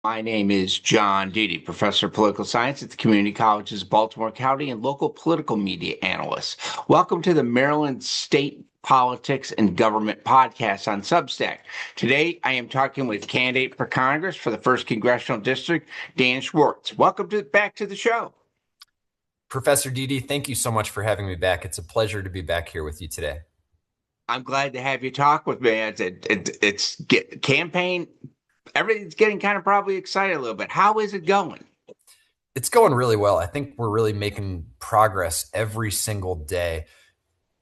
My name is John Didi, professor of political science at the Community Colleges of Baltimore County and local political media analyst. Welcome to the Maryland State Politics and Government podcast on Substack. Today, I am talking with candidate for Congress for the 1st Congressional District, Dan Schwartz. Back to the show. Professor Didi, thank you so much for having me back. It's a pleasure to be back here with you today. I'm glad to have you talk with me. It's campaign. Everything's getting kind of probably excited a little bit. How is it going? It's going really well. I think we're really making progress every single day.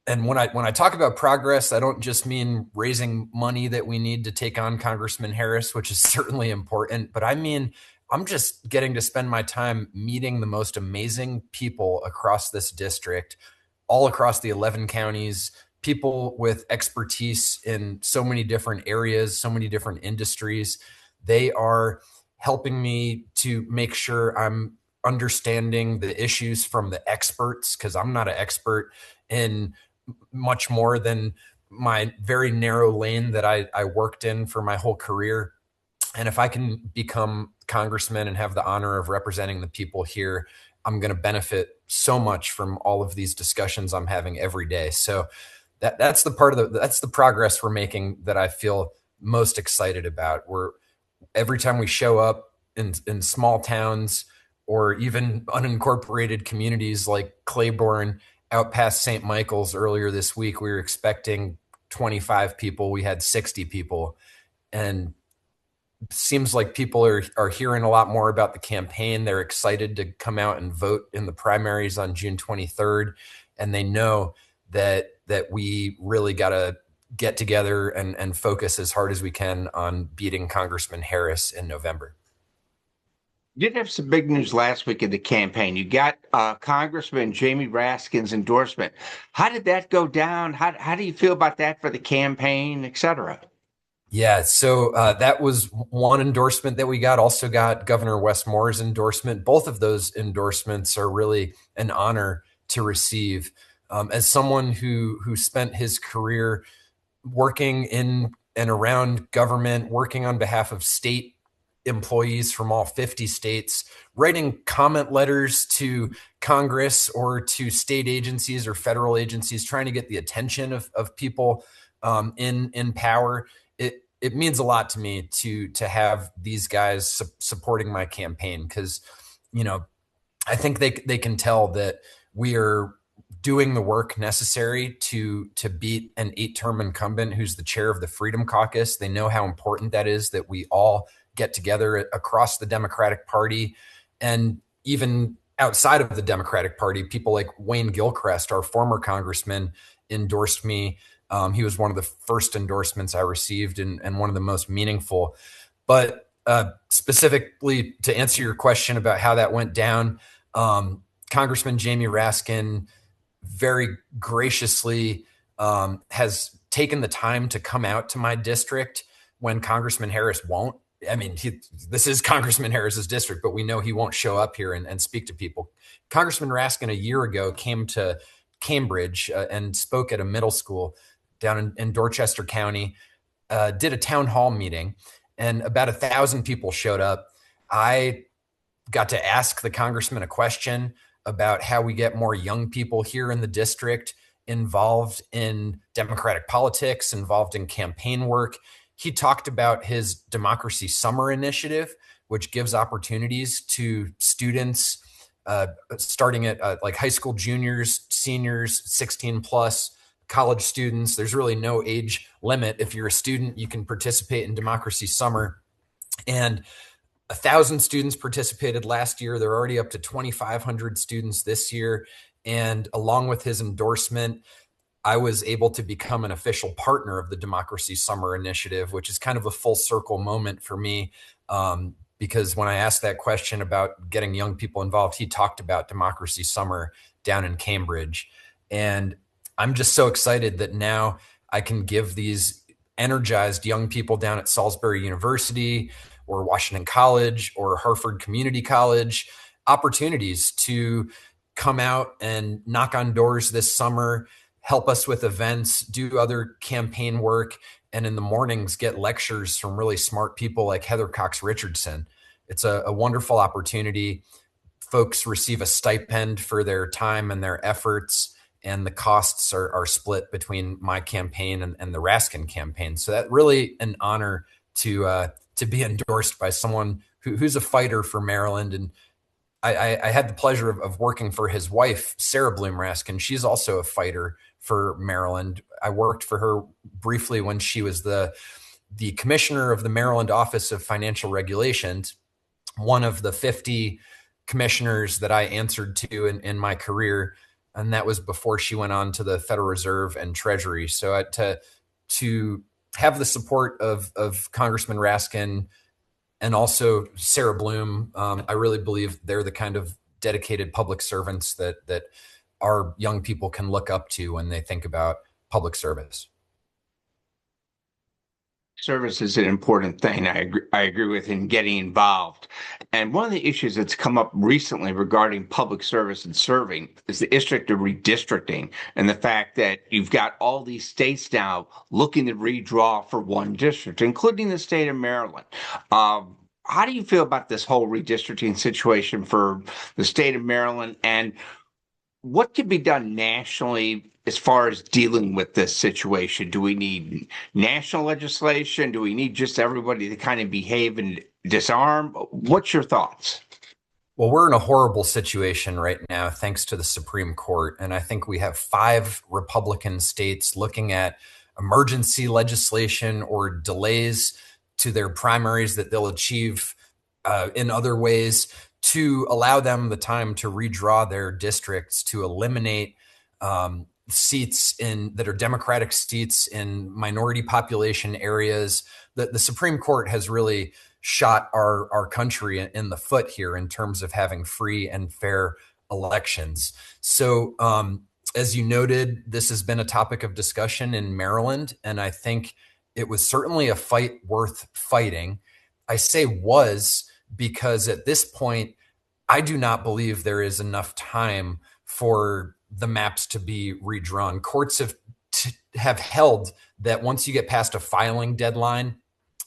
And when I talk about progress, I don't just mean raising money that we need to take on Congressman Harris, which is certainly important, but I mean I'm just getting to spend my time meeting the most amazing people across this district, all across the 11 counties, people with expertise in so many different areas, so many different industries. They are helping me to make sure I'm understanding the issues from the experts, because I'm not an expert in much more than my very narrow lane that I worked in for my whole career. And if I can become congressman and have the honor of representing the people here, I'm going to benefit so much from all of these discussions I'm having every day. So that's the progress we're making that I feel most excited about. Every time we show up in small towns or even unincorporated communities like Claiborne out past St. Michael's earlier this week, we were expecting 25 people. We had 60 people. And seems like people are hearing a lot more about the campaign. They're excited to come out and vote in the primaries on June 23rd. And they know that we really got to get together and focus as hard as we can on beating Congressman Harris in November. You did have some big news last week in the campaign. You got Congressman Jamie Raskin's endorsement. How did that go down? How do you feel about that for the campaign, et cetera? Yeah, so that was one endorsement that we got. Also got Governor Wes Moore's endorsement. Both of those endorsements are really an honor to receive. As someone who spent his career working in and around government, working on behalf of state employees from all 50 states, writing comment letters to Congress or to state agencies or federal agencies, trying to get the attention of people in power. It means a lot to me to have these guys supporting my campaign, because, I think they can tell that we are doing the work necessary to beat an 8-term incumbent who's the chair of the Freedom Caucus. They know how important that is, that we all get together across the Democratic Party, and even outside of the Democratic Party. People like Wayne Gilchrist, our former congressman, endorsed me. He was one of the first endorsements I received, and one of the most meaningful. But specifically to answer your question about how that went down, Congressman Jamie Raskin very graciously has taken the time to come out to my district when Congressman Harris won't. I mean, this is Congressman Harris's district, but we know he won't show up here and speak to people. Congressman Raskin a year ago came to Cambridge and spoke at a middle school down in Dorchester County, did a town hall meeting, and about 1,000 people showed up. I got to ask the congressman a question about how we get more young people here in the district involved in Democratic politics, involved in campaign work. He talked about his Democracy Summer Initiative, which gives opportunities to students starting at like high school juniors, seniors, 16 plus, college students. There's really no age limit. If you're a student, you can participate in Democracy Summer. And 1,000 students participated last year. They're already up to 2,500 students this year. And along with his endorsement, I was able to become an official partner of the Democracy Summer Initiative, which is kind of a full circle moment for me. Because when I asked that question about getting young people involved, he talked about Democracy Summer down in Cambridge. And I'm just so excited that now I can give these energized young people down at Salisbury University or Washington College or Harford Community College opportunities to come out and knock on doors this summer, help us with events, do other campaign work, and in the mornings get lectures from really smart people like Heather Cox Richardson. It's a wonderful opportunity. Folks receive a stipend for their time and their efforts, and the costs are split between my campaign and the Raskin campaign. So that really an honor to be endorsed by someone who's a fighter for Maryland. And I had the pleasure of working for his wife, Sarah Bloom Raskin. She's also a fighter for Maryland. I worked for her briefly when she was the commissioner of the Maryland Office of Financial Regulations, one of the 50 commissioners that I answered to in my career. And that was before she went on to the Federal Reserve and Treasury. So to have the support of Congressman Raskin and also Sarah Bloom, I really believe they're the kind of dedicated public servants that our young people can look up to when they think about public service. Service is an important thing. I agree with in getting involved. And one of the issues that's come up recently regarding public service and serving is the issue of redistricting and the fact that you've got all these states now looking to redraw for one district, including the state of Maryland. How do you feel about this whole redistricting situation for the state of Maryland, and what can be done nationally as far as dealing with this situation? Do we need national legislation? Do we need just everybody to kind of behave and disarm? What's your thoughts? Well, we're in a horrible situation right now, thanks to the Supreme Court. And I think we have 5 Republican states looking at emergency legislation or delays to their primaries that they'll achieve in other ways to allow them the time to redraw their districts, to eliminate seats that are Democratic seats in minority population areas. The Supreme Court has really shot our country in the foot here in terms of having free and fair elections. So as you noted, this has been a topic of discussion in Maryland, and I think it was certainly a fight worth fighting. I say was because at this point, I do not believe there is enough time for the maps to be redrawn. Courts have held that once you get past a filing deadline,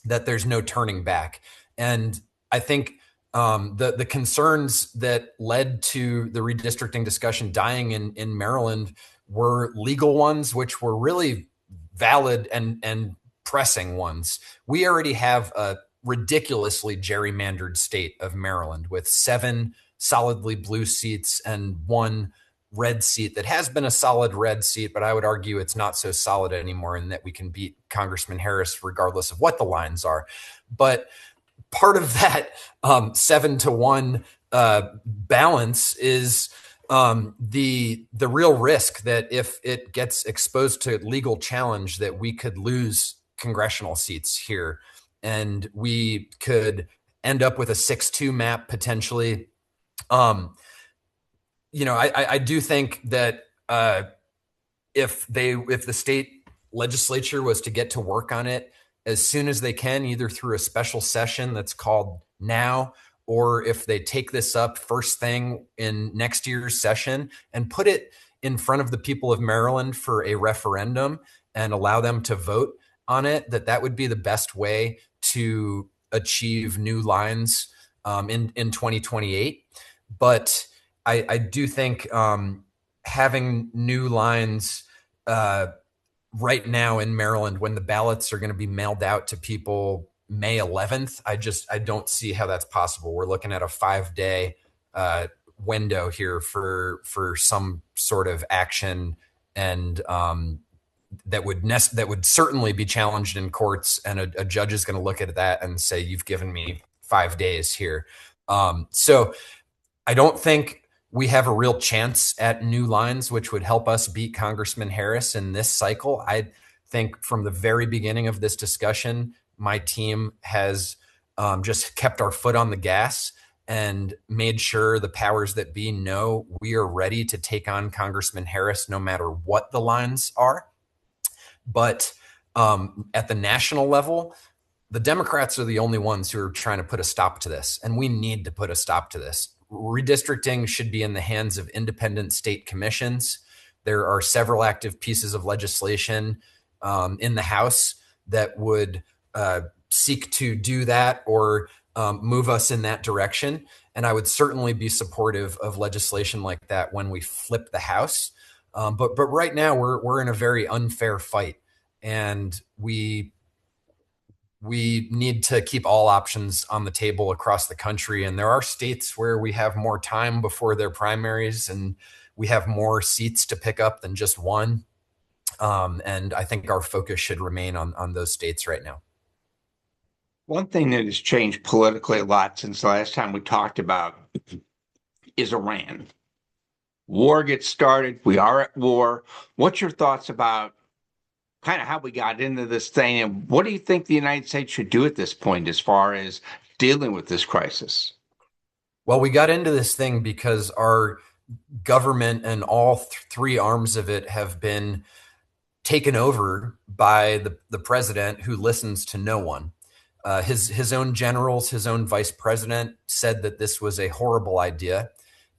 that there's no turning back. And I think the concerns that led to the redistricting discussion dying in Maryland were legal ones, which were really valid and pressing ones. We already have a ridiculously gerrymandered state of Maryland with 7 solidly blue seats and 1 red seat that has been a solid red seat, but I would argue it's not so solid anymore in that we can beat Congressman Harris regardless of what the lines are. But part of that 7-1 balance is the real risk that if it gets exposed to legal challenge, that we could lose congressional seats here, and we could end up with a 6-2 map potentially. I do think that if the state legislature was to get to work on it as soon as they can, either through a special session that's called now, or if they take this up first thing in next year's session and put it in front of the people of Maryland for a referendum and allow them to vote on it, that would be the best way to achieve new lines in 2028. But I do think having new lines right now in Maryland, when the ballots are going to be mailed out to people May 11th, I don't see how that's possible. We're looking at a 5-day window here for some sort of action, and that would certainly be challenged in courts, and a judge is going to look at that and say, you've given me 5 days here. So I don't think we have a real chance at new lines, which would help us beat Congressman Harris in this cycle. I think from the very beginning of this discussion, my team has just kept our foot on the gas and made sure the powers that be know we are ready to take on Congressman Harris no matter what the lines are. But at the national level, the Democrats are the only ones who are trying to put a stop to this, and we need to put a stop to this. Redistricting should be in the hands of independent state commissions. There are several active pieces of legislation in the House that would seek to do that, or move us in that direction. And I would certainly be supportive of legislation like that when we flip the House. But right now we're in a very unfair fight, and we need to keep all options on the table across the country. And there are states where we have more time before their primaries, and we have more seats to pick up than just one. And I think our focus should remain on those states right now. One thing that has changed politically a lot since the last time we talked about is Iran. War gets started. We are at war. What's your thoughts about kind of how we got into this thing, and what do you think the United States should do at this point as far as dealing with this crisis? Well, we got into this thing because our government and all three arms of it have been taken over by the president, who listens to no one. His own generals, his own vice president said that this was a horrible idea.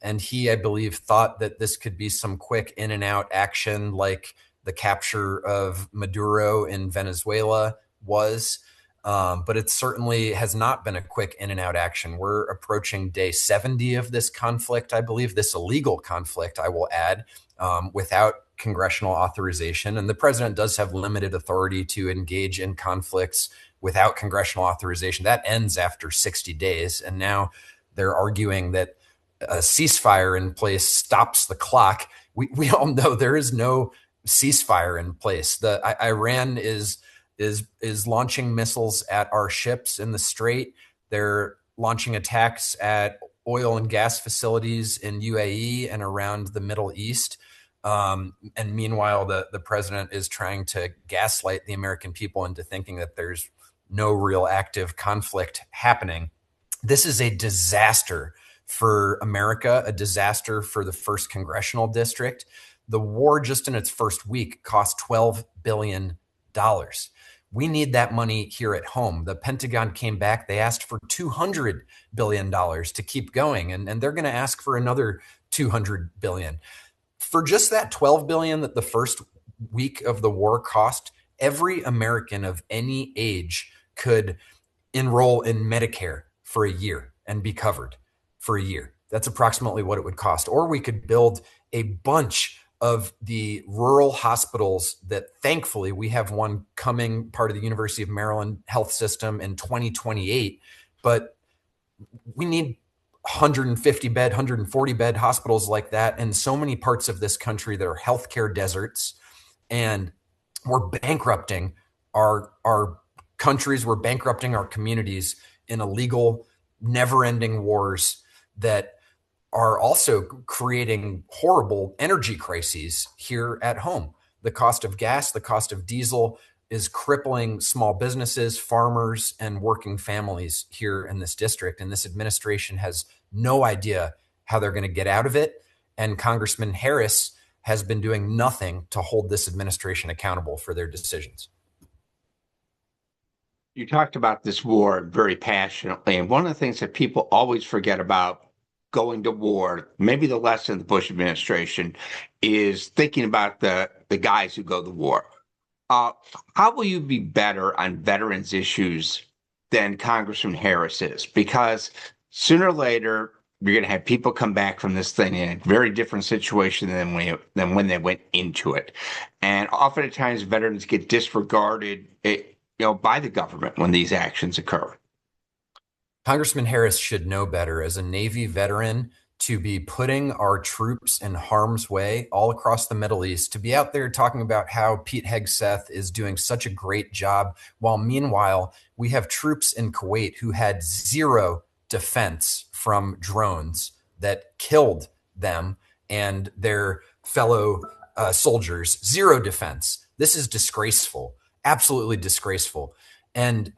And he, I believe, thought that this could be some quick in and out action like the capture of Maduro in Venezuela was. But it certainly has not been a quick in and out action. We're approaching day 70 of this conflict, I believe, this illegal conflict, I will add, without congressional authorization. And the president does have limited authority to engage in conflicts without congressional authorization. That ends after 60 days. And now they're arguing that a ceasefire in place stops the clock. We all know there is no ceasefire in place. Iran is launching missiles at our ships in the Strait. They're launching attacks at oil and gas facilities in UAE and around the Middle East. And meanwhile, the president is trying to gaslight the American people into thinking that there's no real active conflict happening. This is a disaster for America, a disaster for the first congressional district. The war, just in its first week, cost $12 billion. We need that money here at home. The Pentagon came back. They asked for $200 billion to keep going, and they're going to ask for another $200 billion. For just that $12 billion that the first week of the war cost, every American of any age could enroll in Medicare for a year and be covered for a year. That's approximately what it would cost. Or we could build a bunch of the rural hospitals that, thankfully, we have one coming, part of the University of Maryland health system, in 2028. But we need 150 bed, 140 bed hospitals like that in so many parts of this country that are healthcare deserts. And we're bankrupting our countries, we're bankrupting our communities in illegal, never-ending wars that are also creating horrible energy crises here at home. The cost of gas, the cost of diesel is crippling small businesses, farmers, and working families here in this district. And this administration has no idea how they're going to get out of it. And Congressman Harris has been doing nothing to hold this administration accountable for their decisions. You talked about this war very passionately, and one of the things that people always forget about going to war, maybe the lesson of the Bush administration, is thinking about the guys who go to war. How will you be better on veterans issues than Congressman Harris is? Because sooner or later, you're going to have people come back from this thing in a very different situation than when they went into it. And oftentimes, veterans get disregarded, by the government when these actions occur. Congressman Harris should know better as a Navy veteran to be putting our troops in harm's way all across the Middle East, to be out there talking about how Pete Hegseth is doing such a great job, while meanwhile we have troops in Kuwait who had zero defense from drones that killed them and their fellow soldiers. Zero defense. This is disgraceful. Absolutely disgraceful. And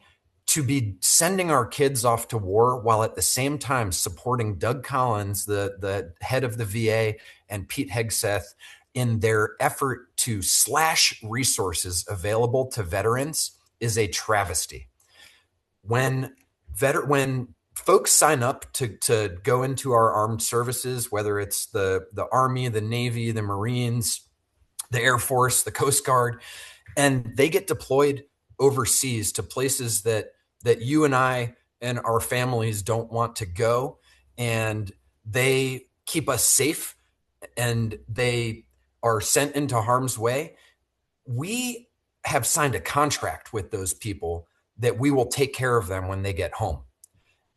to be sending our kids off to war while at the same time supporting Doug Collins, the head of the VA, and Pete Hegseth in their effort to slash resources available to veterans is a travesty. When folks sign up to go into our armed services, whether it's the Army, the Navy, the Marines, the Air Force, the Coast Guard, and they get deployed overseas to places that you and I and our families don't want to go, and they keep us safe, and they are sent into harm's way, we have signed a contract with those people that we will take care of them when they get home.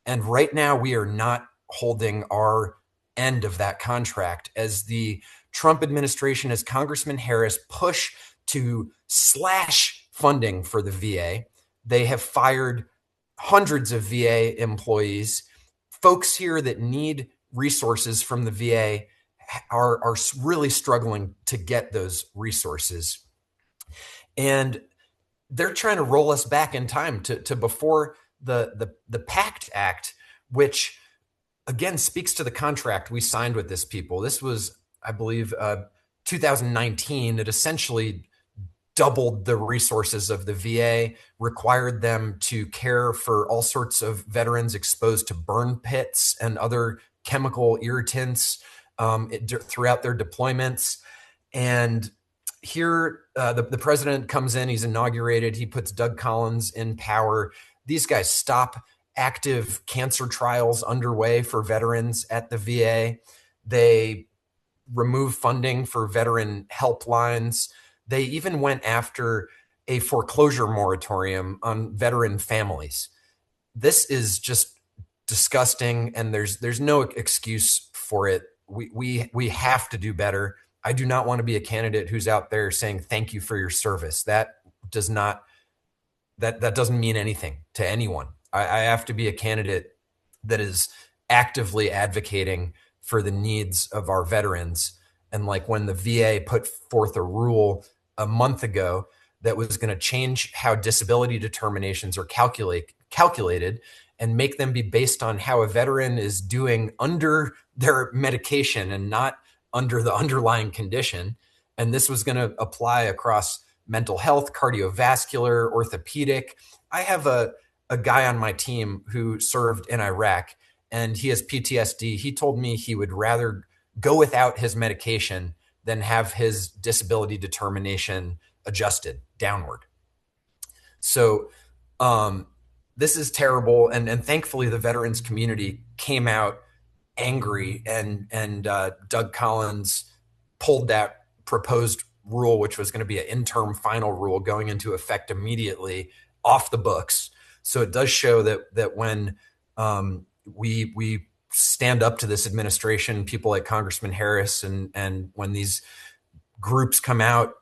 And right now, we are not holding our end of that contract as the Trump administration, as Congressman Harris push to slash funding for the VA. They have fired hundreds of VA employees. Folks here that need resources from the VA are really struggling to get those resources. And they're trying to roll us back in time to before the PACT Act, which again speaks to the contract we signed with this people. This was, I believe, 2019. It essentially doubled the resources of the VA, required them to care for all sorts of veterans exposed to burn pits and other chemical irritants throughout their deployments. And here, the president comes in, he's inaugurated, he puts Doug Collins in power. These guys stop active cancer trials underway for veterans at the VA. They remove funding for veteran helplines. They even went after a foreclosure moratorium on veteran families. This is just disgusting, and there's no excuse for it. We have to do better. I do not want to be a candidate who's out there saying thank you for your service. That doesn't mean anything to anyone. I have to be a candidate that is actively advocating for the needs of our veterans. And like when the VA put forth a rule a month ago that was going to change how disability determinations are calculated and make them be based on how a veteran is doing under their medication and not under the underlying condition. And this was going to apply across mental health, cardiovascular, orthopedic. I have a guy on my team who served in Iraq, and he has PTSD. He told me he would rather go without his medication than have his disability determination adjusted downward. So this is terrible. And thankfully, the veterans community came out angry, and Doug Collins pulled that proposed rule, which was going to be an interim final rule going into effect immediately, off the books. So it does show that when we stand up to this administration, people like Congressman Harris, and when these groups come out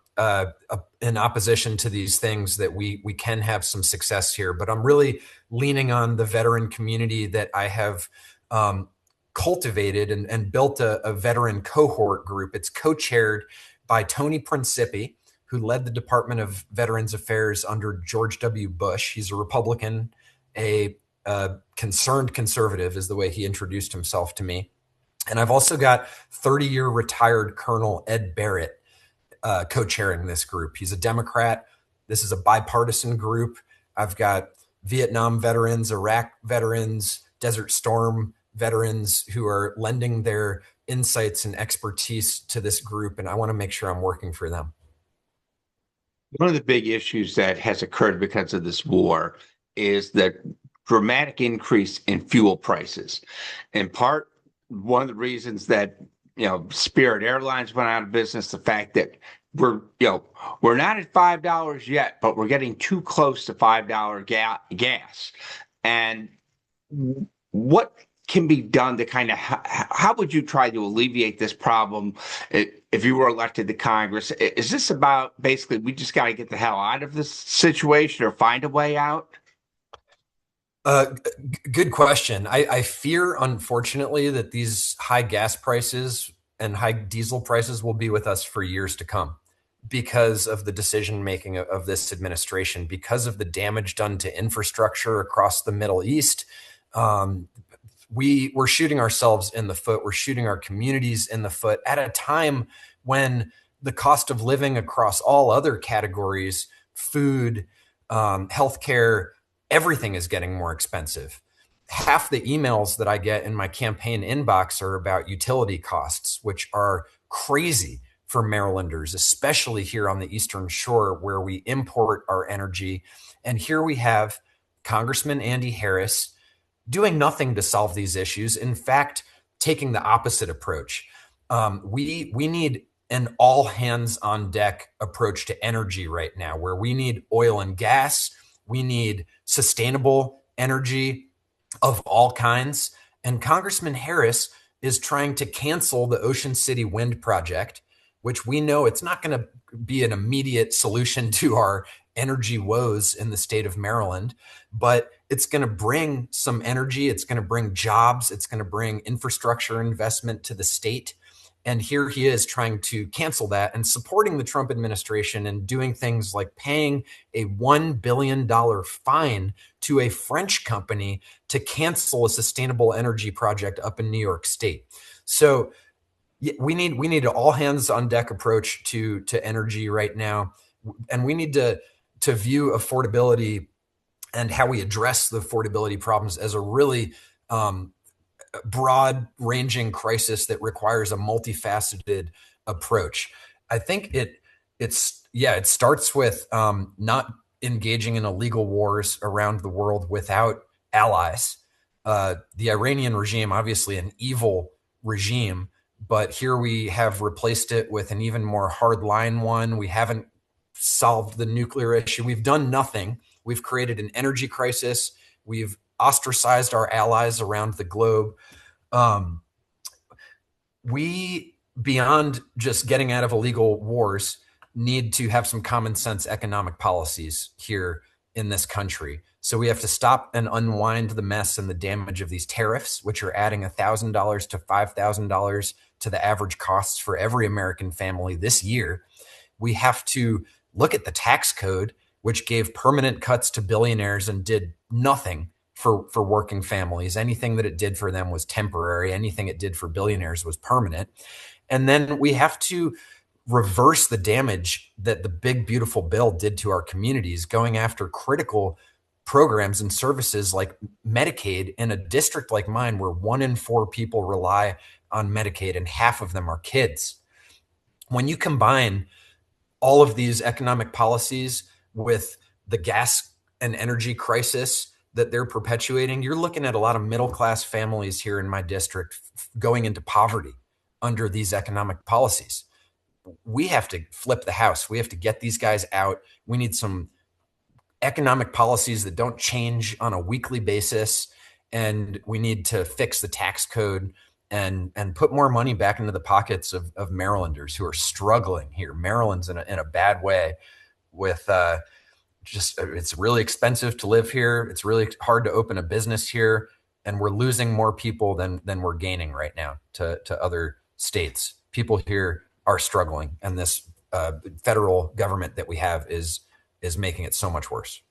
in opposition to these things, that we can have some success here. But I'm really leaning on the veteran community that I have cultivated and built a veteran cohort group. It's co-chaired by Tony Principi, who led the Department of Veterans Affairs under George W. Bush. He's a Republican, a concerned conservative is the way he introduced himself to me. And I've also got 30-year retired Colonel Ed Barrett co-chairing this group. He's a Democrat. This is a bipartisan group. I've got Vietnam veterans, Iraq veterans, Desert Storm veterans who are lending their insights and expertise to this group, and I want to make sure I'm working for them. One of the big issues that has occurred because of this war is the dramatic increase in fuel prices. In part, one of the reasons that Spirit Airlines went out of business, the fact that we're not at $5 yet, but we're getting too close to $5 gas. And what can be done to kind of how would you try to alleviate this problem if you were elected to Congress? Is this about basically we just got to get the hell out of this situation or find a way out? Good question. I fear, unfortunately, that these high gas prices and high diesel prices will be with us for years to come because of the decision making of this administration, because of the damage done to infrastructure across the Middle East. We're shooting ourselves in the foot. We're shooting our communities in the foot at a time when the cost of living across all other categories, food, healthcare, everything is getting more expensive. Half the emails that I get in my campaign inbox are about utility costs, which are crazy for Marylanders, especially here on the Eastern Shore where we import our energy. And here we have Congressman Andy Harris doing nothing to solve these issues. In fact, taking the opposite approach. We need an all hands on deck approach to energy right now, where we need oil and gas, we need sustainable energy of all kinds. And Congressman Harris is trying to cancel the Ocean City Wind Project, which we know it's not going to be an immediate solution to our energy woes in the state of Maryland, but it's going to bring some energy. It's going to bring jobs. It's going to bring infrastructure investment to the state. And here he is trying to cancel that and supporting the Trump administration and doing things like paying a $1 billion fine to a French company to cancel a sustainable energy project up in New York State. So we need an all hands on deck approach to energy right now. And we need to view affordability and how we address the affordability problems as a really broad ranging crisis that requires a multifaceted approach. I think it starts with not engaging in illegal wars around the world without allies. The Iranian regime, obviously an evil regime, but here we have replaced it with an even more hardline one. We haven't solved the nuclear issue. We've done nothing. We've created an energy crisis. We've ostracized our allies around the globe. We, beyond just getting out of illegal wars, need to have some common sense economic policies here in this country. So we have to stop and unwind the mess and the damage of these tariffs, which are adding $1,000 to $5,000 to the average costs for every American family this year. We have to look at the tax code, which gave permanent cuts to billionaires and did nothing for working families. Anything that it did for them was temporary. Anything it did for billionaires was permanent. And then we have to reverse the damage that the big, beautiful bill did to our communities, going after critical programs and services like Medicaid in a district like mine, where 1 in 4 people rely on Medicaid and half of them are kids. When you combine all of these economic policies with the gas and energy crisis that they're perpetuating, you're looking at a lot of middle-class families here in my district going into poverty under these economic policies. We have to flip the house. We have to get these guys out. We need some economic policies that don't change on a weekly basis. And we need to fix the tax code and put more money back into the pockets of Marylanders who are struggling here. Maryland's in a bad way with it's really expensive to live here. It's really hard to open a business here. And we're losing more people than we're gaining right now to other states. People here are struggling, and this federal government that we have is making it so much worse.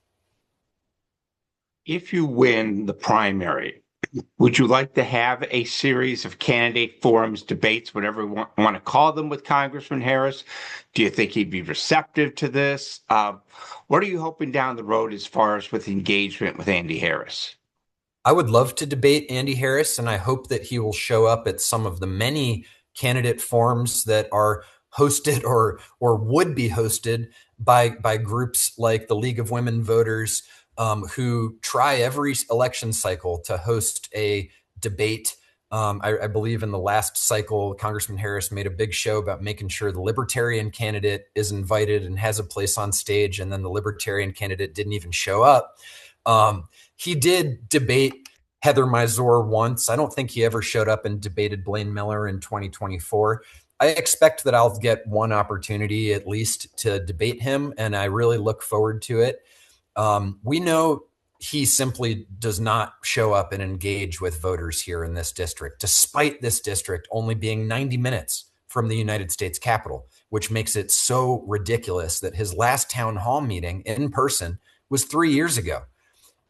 If you win the primary, would you like to have a series of candidate forums, debates, whatever you want to call them, with Congressman Harris? Do you think he'd be receptive to this? What are you hoping down the road as far as with engagement with Andy Harris? I would love to debate Andy Harris, and I hope that he will show up at some of the many candidate forums that are hosted or would be hosted by groups like the League of Women Voters, who try every election cycle to host a debate. I believe in the last cycle, Congressman Harris made a big show about making sure the Libertarian candidate is invited and has a place on stage, and then the Libertarian candidate didn't even show up. He did debate Heather Mizor once. I don't think he ever showed up and debated Blaine Miller in 2024. I expect that I'll get one opportunity at least to debate him, and I really look forward to it. We know he simply does not show up and engage with voters here in this district, despite this district only being 90 minutes from the United States Capitol, which makes it so ridiculous that his last town hall meeting in person was 3 years ago.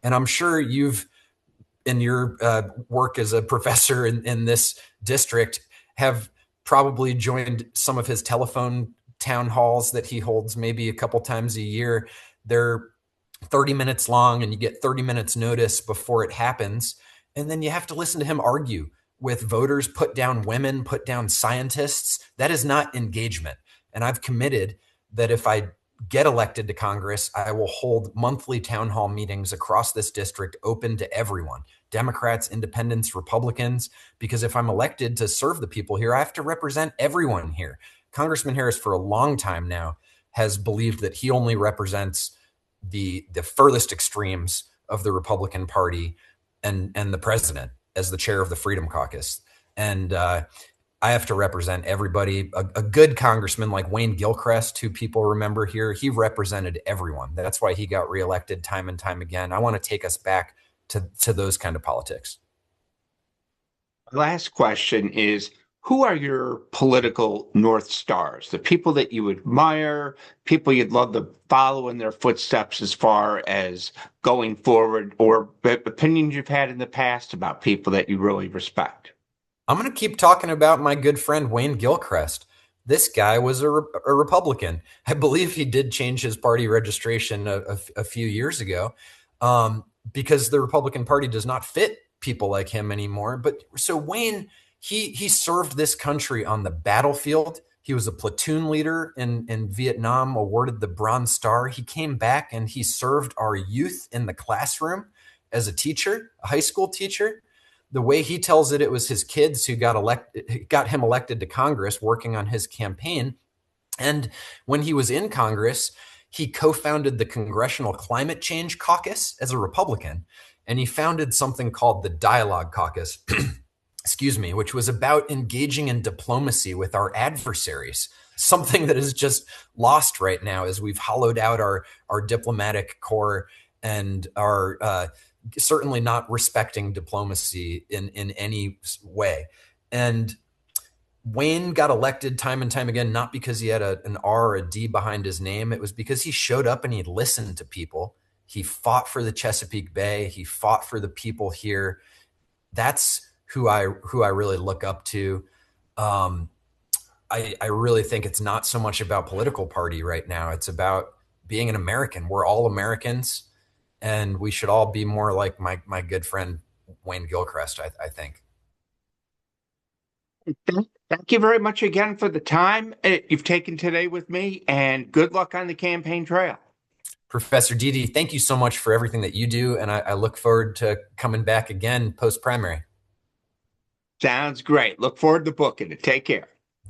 And I'm sure you've, in your work as a professor in this district, have probably joined some of his telephone town halls that he holds maybe a couple times a year. They're 30 minutes long, and you get 30 minutes notice before it happens. And then you have to listen to him argue with voters, put down women, put down scientists. That is not engagement. And I've committed that if I get elected to Congress, I will hold monthly town hall meetings across this district open to everyone, Democrats, independents, Republicans, because if I'm elected to serve the people here, I have to represent everyone here. Congressman Harris, for a long time now, has believed that he only represents the furthest extremes of the Republican Party and the president as the chair of the Freedom Caucus. And I have to represent everybody. A good congressman like Wayne Gilchrist, who people remember here, he represented everyone. That's why he got reelected time and time again. I want to take us back to those kind of politics. Last question is, who are your political North Stars? The people that you admire, people you'd love to follow in their footsteps as far as going forward, or opinions you've had in the past about people that you really respect? I'm going to keep talking about my good friend Wayne Gilchrist. This guy was a Republican. I believe he did change his party registration a few years ago because the Republican Party does not fit people like him anymore. But so Wayne, he served this country on the battlefield. He was a platoon leader in Vietnam, awarded the Bronze Star. He came back and he served our youth in the classroom as a teacher, a high school teacher. The way he tells it, it was his kids who got him elected to Congress, working on his campaign. And when he was in Congress, he co-founded the Congressional Climate Change Caucus as a Republican. And he founded something called the Dialogue Caucus, excuse me, which was about engaging in diplomacy with our adversaries, something that is just lost right now as we've hollowed out our diplomatic corps and are certainly not respecting diplomacy in any way. And Wayne got elected time and time again, not because he had an R or a D behind his name. It was because he showed up and he listened to people. He fought for the Chesapeake Bay. He fought for the people here. That's who I really look up to. I really think it's not so much about political party right now. It's about being an American. We're all Americans. And we should all be more like my good friend, Wayne Gilchrist, I think. Thank you very much again for the time you've taken today with me, and good luck on the campaign trail. Professor Didi, thank you so much for everything that you do. And I look forward to coming back again post-primary. Sounds great. Look forward to booking it. Take care.